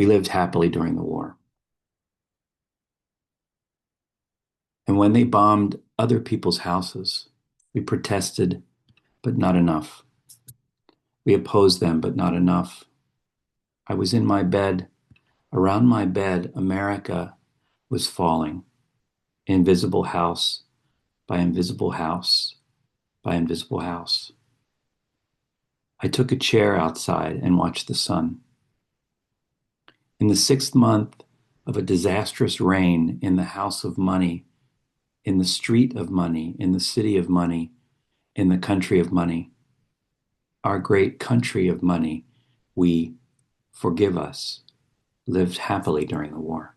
We lived happily during the war. And when they bombed other people's houses, we protested, but not enough. We opposed them, but not enough. I was in my bed. Around my bed, America was falling. Invisible house by invisible house by invisible house. I took a chair outside and watched the sun. In the 6th month of a disastrous reign in the house of money, in the street of money, in the city of money, in the country of money, our great country of money, we, forgive us, lived happily during the war.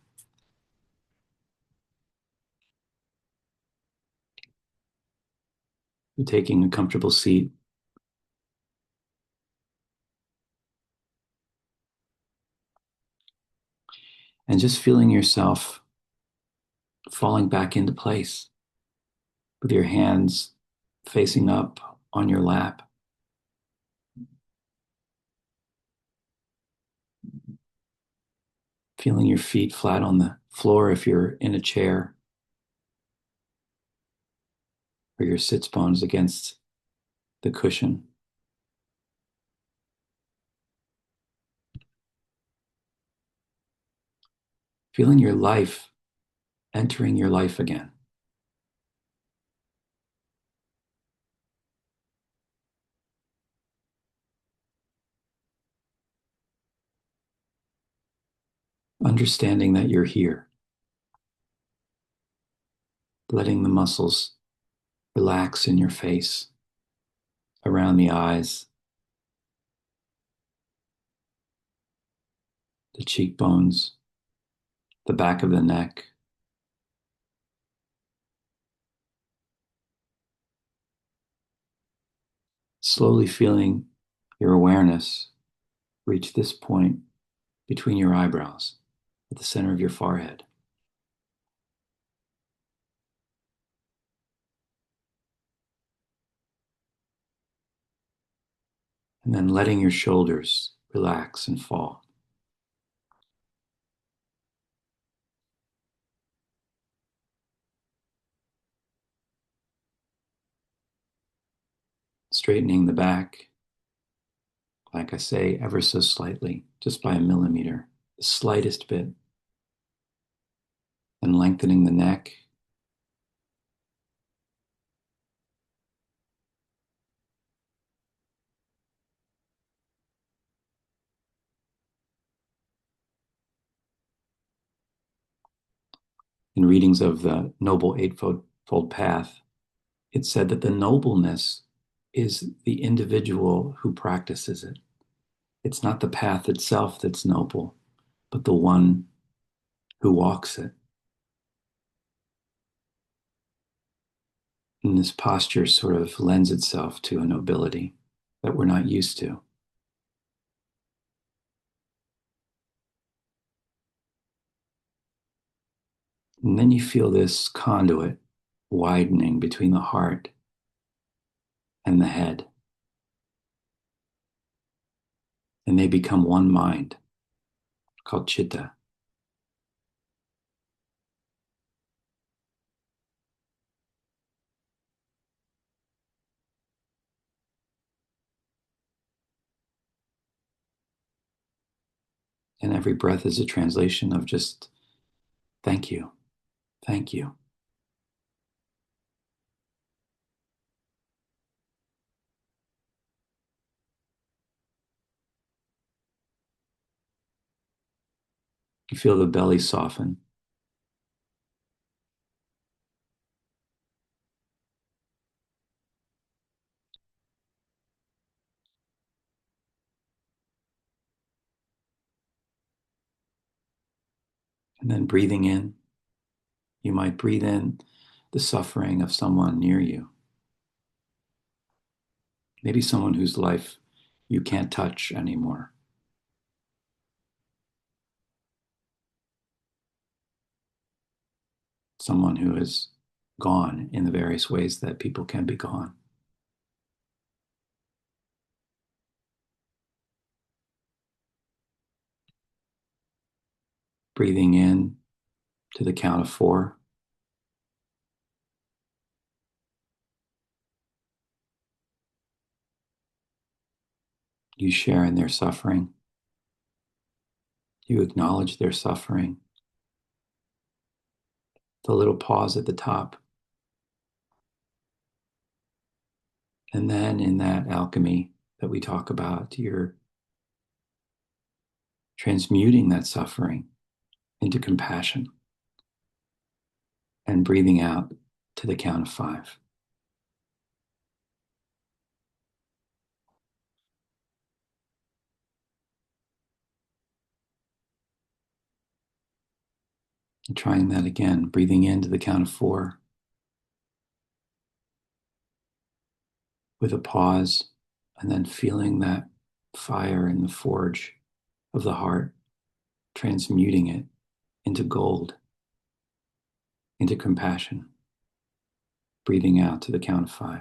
You're taking a comfortable seat. And just feeling yourself falling back into place with your hands facing up on your lap. Feeling your feet flat on the floor if you're in a chair, or your sits bones against the cushion. Feeling your life entering your life again. Understanding that you're here. Letting the muscles relax in your face, around the eyes, the cheekbones, the back of the neck. Slowly feeling your awareness reach this point between your eyebrows at the center of your forehead. And then letting your shoulders relax and fall. Straightening the back, like I say, ever so slightly, just by a millimeter, the slightest bit. And lengthening the neck. In readings of the Noble Eightfold Path, it said that the nobleness is the individual who practices it. It's not the path itself that's noble, but the one who walks it. And this posture sort of lends itself to a nobility that we're not used to. And then you feel this conduit widening between the heart and the head. And they become one mind called chitta. And every breath is a translation of just thank you, thank you. You feel the belly soften. And then breathing in, you might breathe in the suffering of someone near you. Maybe someone whose life you can't touch anymore. Someone who is gone in the various ways that people can be gone. breathing in to the count of 4. You share in their suffering. You acknowledge their suffering. The little pause at the top. And then in that alchemy that we talk about, you're transmuting that suffering into compassion and breathing out to the count of 5. And trying that again, breathing into the count of 4 with a pause, and then feeling that fire in the forge of the heart, transmuting it into gold, into compassion, breathing out to the count of 5.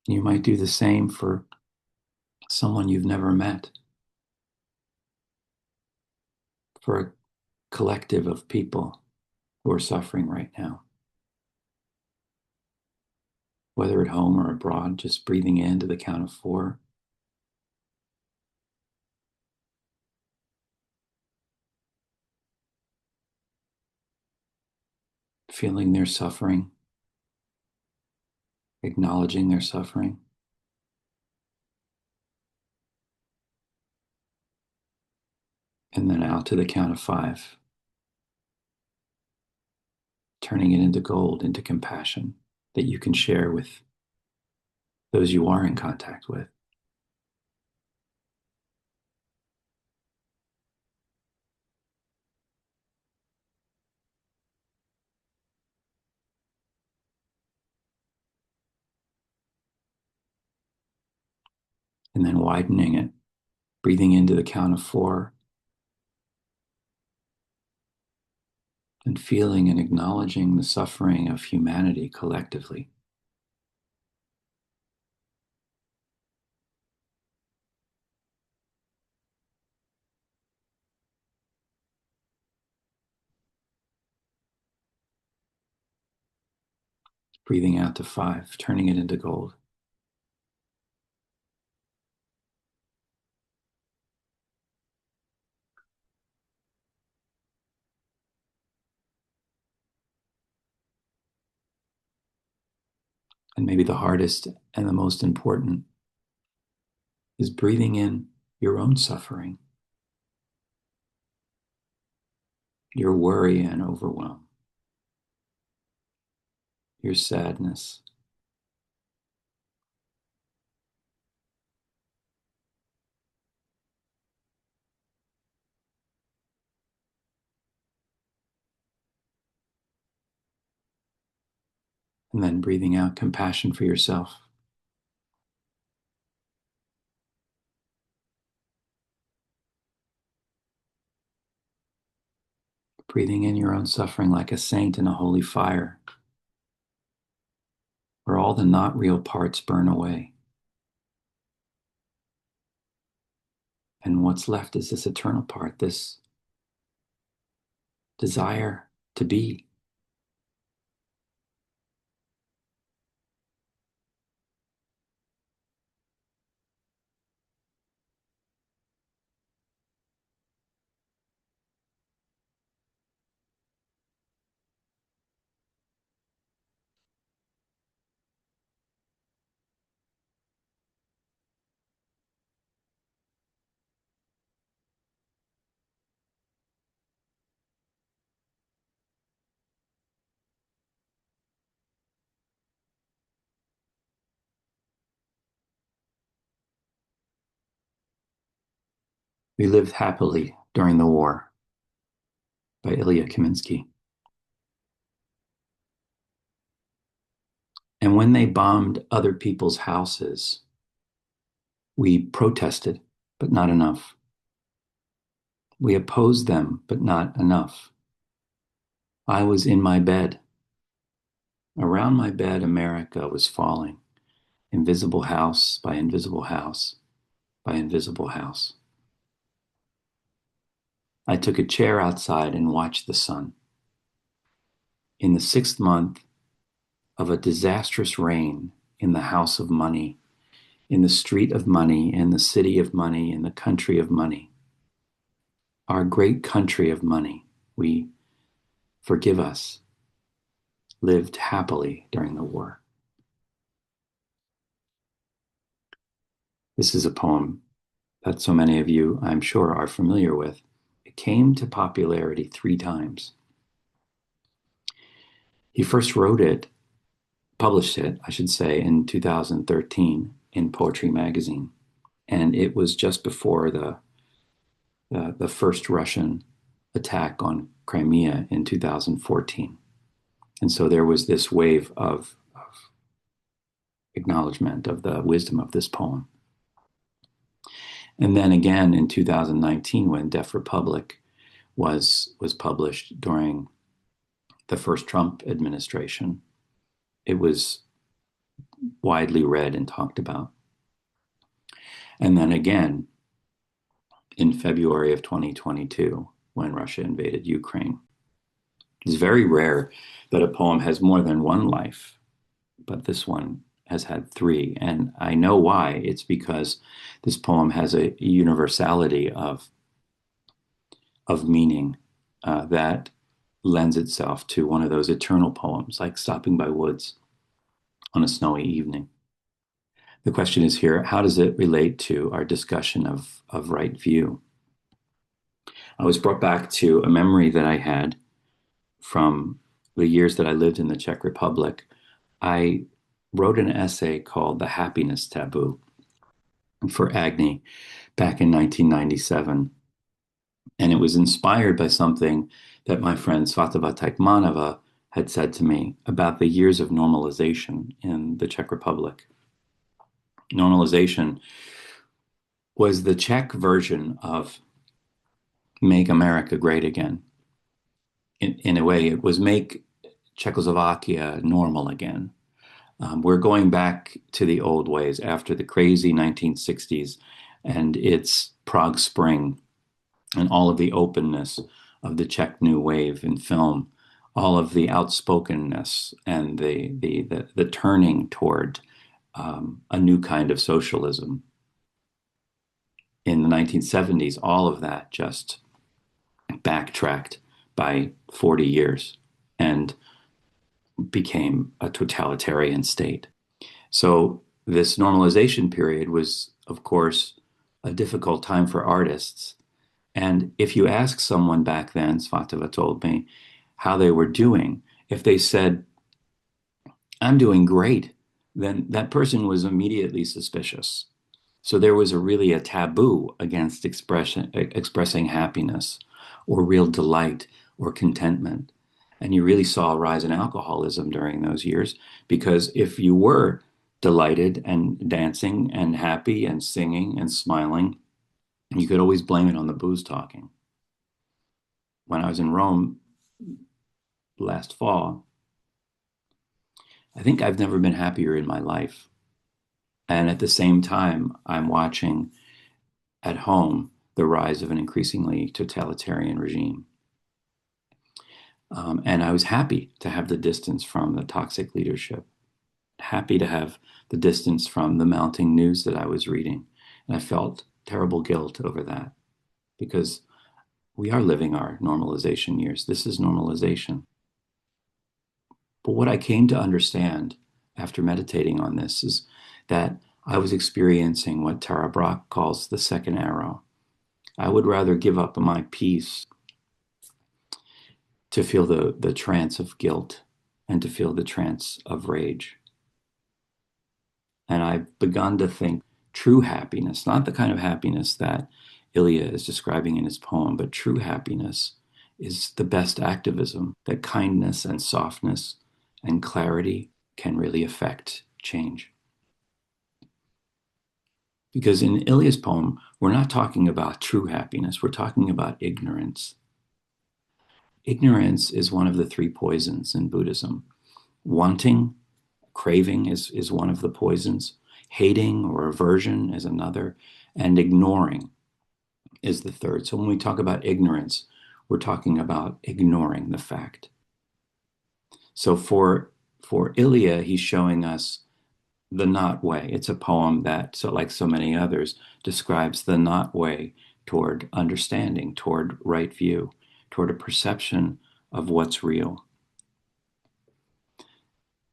You might do the same for someone you've never met, for a collective of people who are suffering right now. Whether at home or abroad, just breathing into the count of 4. Feeling their suffering, acknowledging their suffering. And then out to the count of 5. Turning it into gold, into compassion that you can share with those you are in contact with. And then widening it, breathing into the count of 4, and feeling and acknowledging the suffering of humanity collectively. Breathing out to 5, turning it into gold. And maybe the hardest and the most important is breathing in your own suffering, your worry and overwhelm, your sadness, and then breathing out compassion for yourself. Breathing in your own suffering like a saint in a holy fire, where all the not real parts burn away. And what's left is this eternal part, this desire to be. We lived happily during the war, by Ilya Kaminsky. And when they bombed other people's houses, we protested, but not enough. We opposed them, but not enough. I was in my bed, Around my bed, America was falling, invisible house by invisible house by invisible house. I took a chair outside and watched the sun. In the 6th month of a disastrous reign in the house of money, in the street of money, in the city of money, in the country of money, our great country of money, we, forgive us, lived happily during the war. This is a poem that so many of you, I'm sure, are familiar with. It came to popularity 3 times. He first wrote it, published it, I should say, in 2013 in Poetry Magazine. And it was just before the first Russian attack on Crimea in 2014. And so there was this wave of acknowledgement of the wisdom of this poem. And then again in 2019, when Def Republic was published during the first Trump administration, it was widely read and talked about. And then again in February of 2022, when Russia invaded Ukraine. It's very rare that a poem has more than one life, but this one has had 3. And I know why. It's because this poem has a universality of meaning that lends itself to one of those eternal poems, like Stopping by Woods on a Snowy Evening. The question is here, how does it relate to our discussion of right view? I was brought back to a memory that I had from the years that I lived in the Czech Republic. I wrote an essay called The Happiness Taboo for Agni back in 1997. And it was inspired by something that my friend Svatava Taikmanova had said to me about the years of normalization in the Czech Republic. Normalization was the Czech version of Make America Great Again. In a way, it was make Czechoslovakia normal again. We're going back to the old ways after the crazy 1960s and its Prague Spring and all of the openness of the Czech New Wave in film, all of the outspokenness and the turning toward a new kind of socialism. In the 1970s, all of that just backtracked by 40 years and became a totalitarian state. So this normalization period was, of course, a difficult time for artists. And if you ask someone back then, Svatava told me, how they were doing, if they said, I'm doing great, then that person was immediately suspicious. So there was really a taboo against expressing happiness or real delight or contentment. And you really saw a rise in alcoholism during those years, because if you were delighted and dancing and happy and singing and smiling, you could always blame it on the booze talking. When I was in Rome last fall, I think I've never been happier in my life. And at the same time, I'm watching at home the rise of an increasingly totalitarian regime. And I was happy to have the distance from the toxic leadership, happy to have the distance from the mounting news that I was reading. And I felt terrible guilt over that, because we are living our normalization years. This is normalization. But what I came to understand after meditating on this is that I was experiencing what Tara Brach calls the second arrow. I would rather give up my peace to feel the trance of guilt and to feel the trance of rage. And I've begun to think true happiness, not the kind of happiness that Ilya is describing in his poem, but true happiness is the best activism, that kindness and softness and clarity can really affect change. Because in Ilya's poem, we're not talking about true happiness, we're talking about ignorance. Ignorance is one of the 3 poisons in Buddhism. Wanting, craving is one of the poisons. Hating or aversion is another. And ignoring is the third. So when we talk about ignorance, we're talking about ignoring the fact. So for Ilya, he's showing us the not way. It's a poem that, so like so many others, describes the not way toward understanding, toward right view, toward a perception of what's real.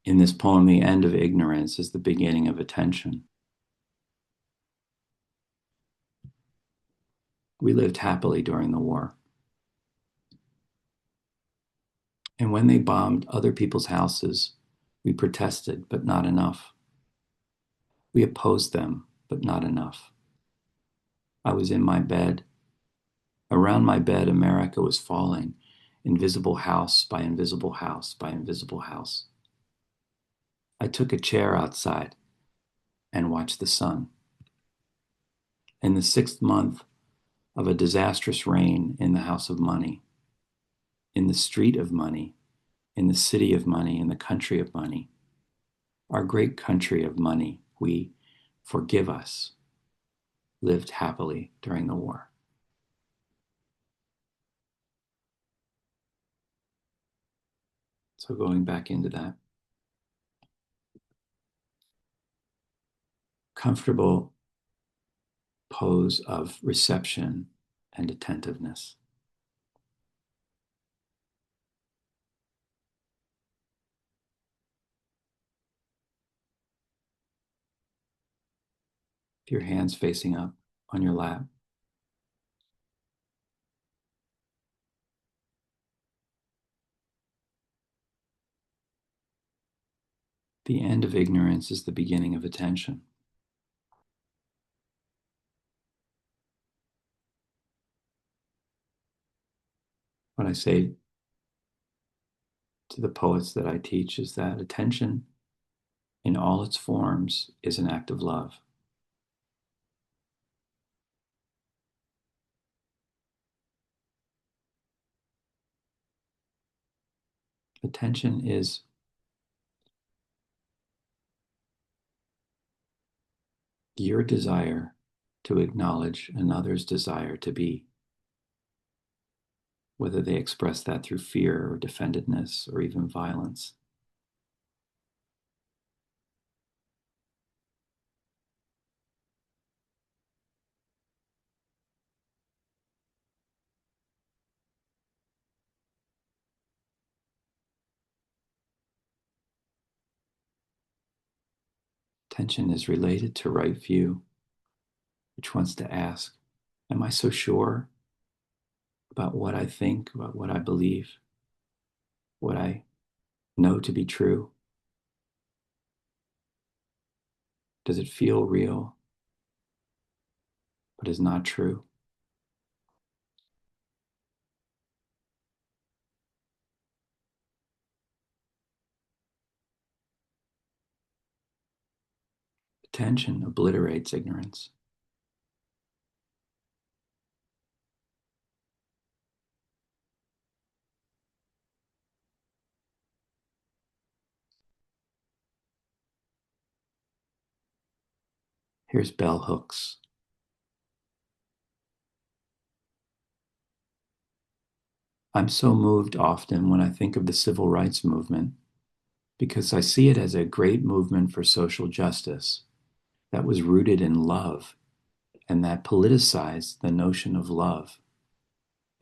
In this poem, the end of ignorance is the beginning of attention. We lived happily during the war. And when they bombed other people's houses, we protested, but not enough. We opposed them, but not enough. I was in my bed. Around my bed, America was falling, invisible house by invisible house by invisible house. I took a chair outside and watched the sun. In the 6th month of a disastrous reign in the house of money, in the street of money, in the city of money, in the country of money, our great country of money, we, forgive us, lived happily during the war. So going back into that, comfortable pose of reception and attentiveness. Your hands facing up on your lap. The end of ignorance is the beginning of attention. What I say to the poets that I teach is that attention in all its forms is an act of love. Attention is your desire to acknowledge another's desire to be, whether they express that through fear or defendedness or even violence. Attention is related to right view, which wants to ask, am I so sure about what I think, about what I believe, what I know to be true? Does it feel real, but is not true? Attention obliterates ignorance. Here's bell hooks. I'm so moved often when I think of the civil rights movement because I see it as a great movement for social justice that was rooted in love and that politicized the notion of love,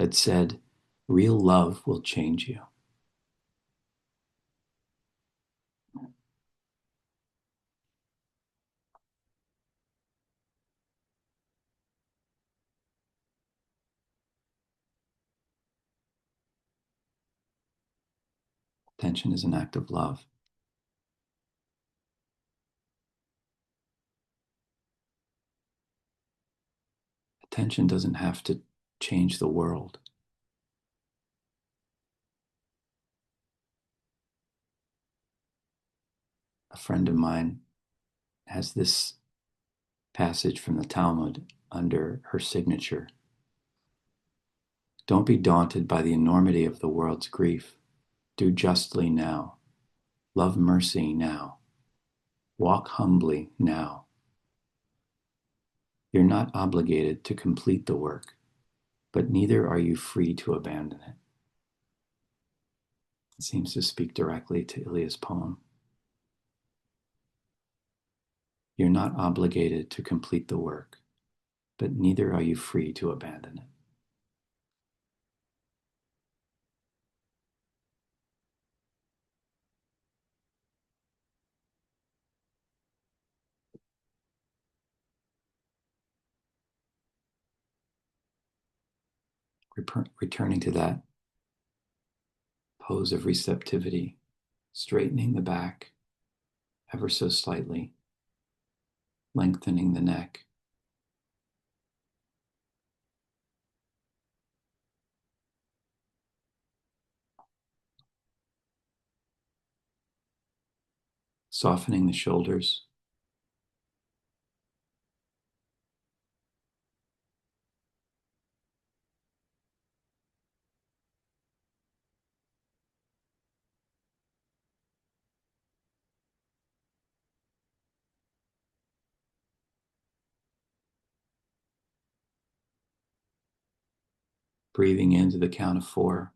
that said, real love will change you. Attention is an act of love. Attention doesn't have to change the world. A friend of mine has this passage from the Talmud under her signature. Don't be daunted by the enormity of the world's grief. Do justly now. Love mercy now. Walk humbly now. You're not obligated to complete the work, but neither are you free to abandon it. It seems to speak directly to Ilya's poem. You're not obligated to complete the work, but neither are you free to abandon it. Returning to that pose of receptivity, straightening the back ever so slightly, lengthening the neck. Softening the shoulders. Breathing into the count of 4.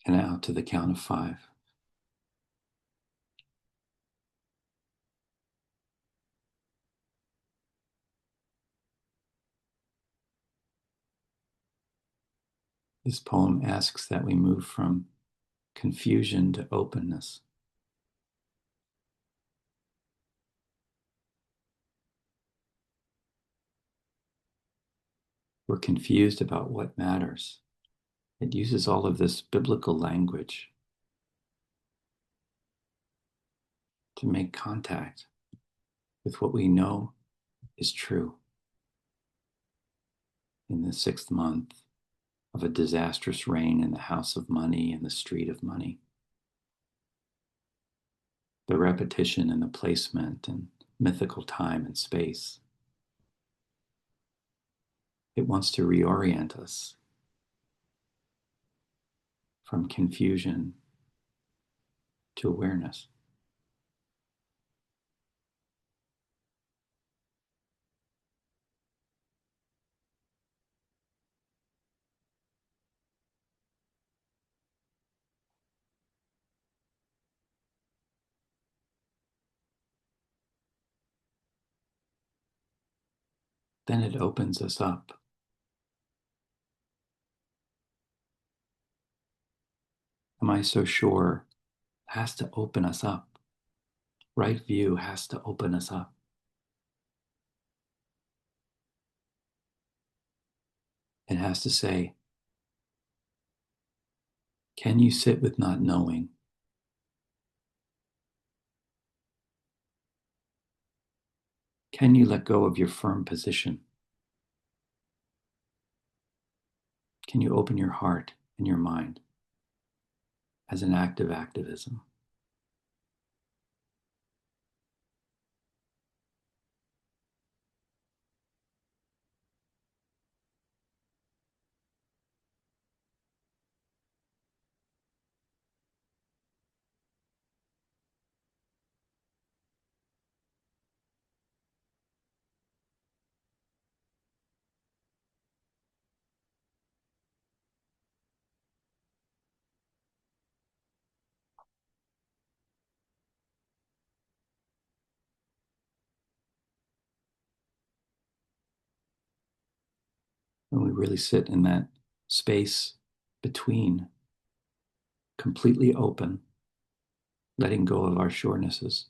And out to the count of 5. This poem asks that we move from confusion to openness. We're confused about what matters. It uses all of this biblical language to make contact with what we know is true. In the 6th month of a disastrous reign in the house of money and the street of money, the repetition and the placement and mythical time and space. It wants to reorient us from confusion to awareness. Then it opens us up. Am I so sure? Has to open us up. Right view has to open us up. It has to say, can you sit with not knowing? Can you let go of your firm position? Can you open your heart and your mind as an act of activism? When we really sit in that space between, completely open, letting go of our surenesses,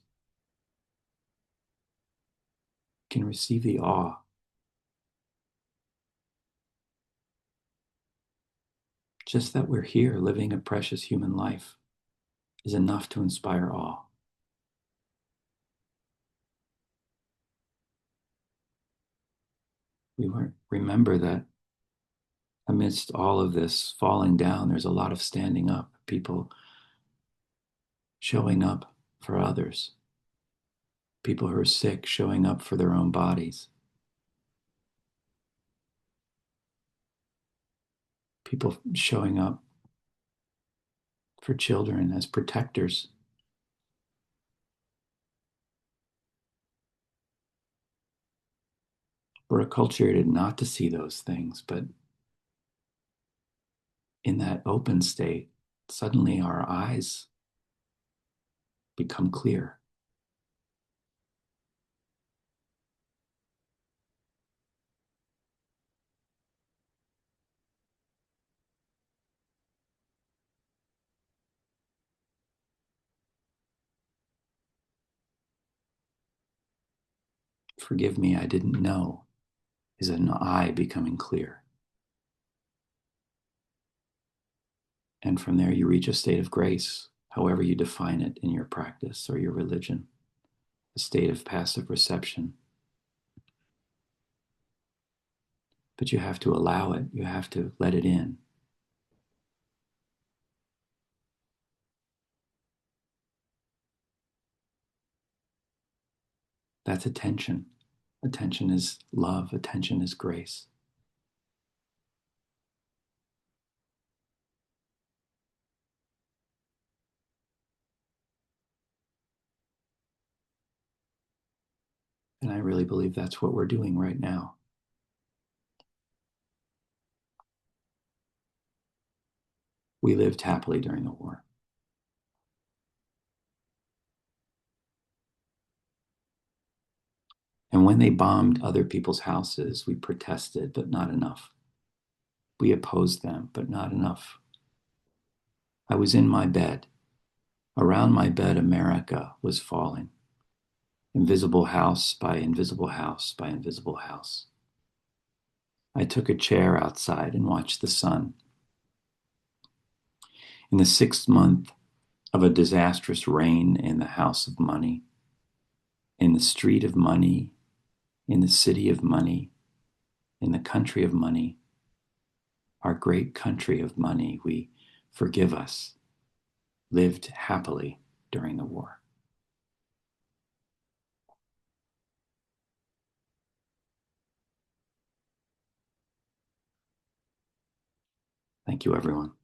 can receive the awe. Just that we're here living a precious human life is enough to inspire awe. We remember that amidst all of this falling down, there's a lot of standing up, people showing up for others, people who are sick showing up for their own bodies, people showing up for children as protectors. We're acculturated not to see those things, but in that open state, suddenly our eyes become clear. Forgive me, I didn't know, is an eye becoming clear. And from there, you reach a state of grace, however you define it in your practice or your religion, a state of passive reception. But you have to allow it, you have to let it in. That's attention. Attention is love, attention is grace. And I really believe that's what we're doing right now. We lived happily during the war. And when they bombed other people's houses, we protested, but not enough. We opposed them, but not enough. I was in my bed. Around my bed, America was falling. Invisible house by invisible house by invisible house. I took a chair outside and watched the sun. In the 6th month of a disastrous reign in the house of money, in the street of money, in the city of money, in the country of money, our great country of money, we, forgive us, lived happily during the war. Thank you, everyone.